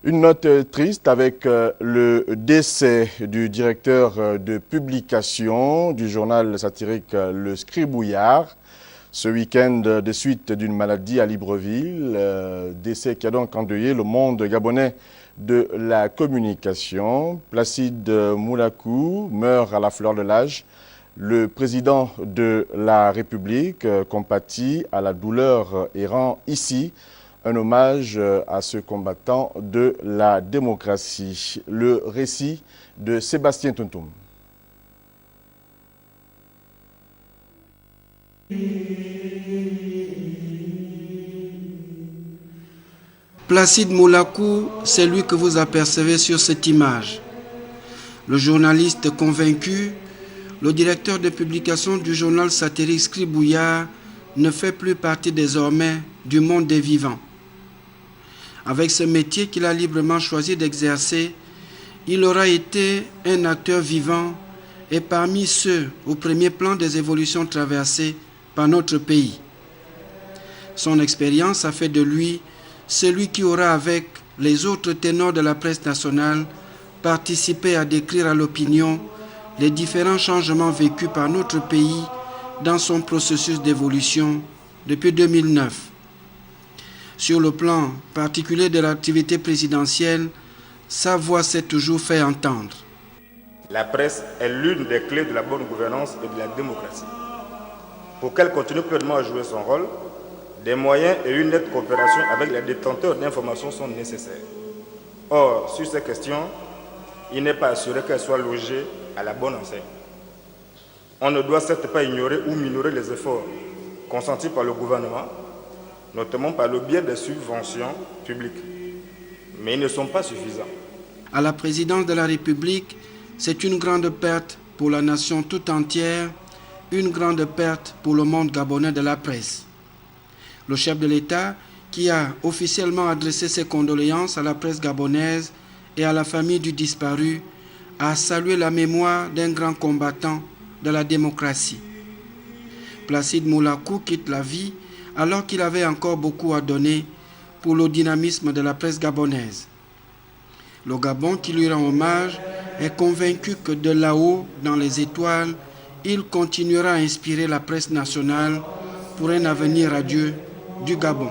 Une note triste avec le décès du directeur de publication du journal satirique Le Scribouillard. Ce week-end, de suite d'une maladie à Libreville, décès qui a donc endeuillé le monde gabonais de la communication. Placide Moulakou meurt à la fleur de l'âge. Le président de la République compatit à la douleur et rend ici un hommage à ce combattant de la démocratie. Le récit de Sébastien Tuntum. Placide Moulakou, c'est lui que vous apercevez sur cette image. Le journaliste convaincu, le directeur de publication du journal satirique Scribouillard ne fait plus partie désormais du monde des vivants. Avec ce métier qu'il a librement choisi d'exercer, il aura été un acteur vivant et parmi ceux au premier plan des évolutions traversées par notre pays. Son expérience a fait de lui celui qui aura, avec les autres ténors de la presse nationale, participé à décrire à l'opinion les différents changements vécus par notre pays dans son processus d'évolution depuis 2009. Sur le plan particulier de l'activité présidentielle, sa voix s'est toujours fait entendre. La presse est l'une des clés de la bonne gouvernance et de la démocratie. Pour qu'elle continue pleinement à jouer son rôle, des moyens et une nette coopération avec les détenteurs d'informations sont nécessaires. Or, sur ces questions, il n'est pas assuré qu'elles soient logées à la bonne enseigne. On ne doit certes pas ignorer ou minorer les efforts consentis par le gouvernement, notamment par le biais des subventions publiques. Mais ils ne sont pas suffisants. À la présidence de la République, c'est une grande perte pour la nation tout entière, une grande perte pour le monde gabonais de la presse. Le chef de l'État, qui a officiellement adressé ses condoléances à la presse gabonaise et à la famille du disparu, a salué la mémoire d'un grand combattant de la démocratie. Placide Moulakou quitte la vie alors qu'il avait encore beaucoup à donner pour le dynamisme de la presse gabonaise. Le Gabon, qui lui rend hommage, est convaincu que de là-haut, dans les étoiles, il continuera à inspirer la presse nationale pour un avenir radieux du Gabon.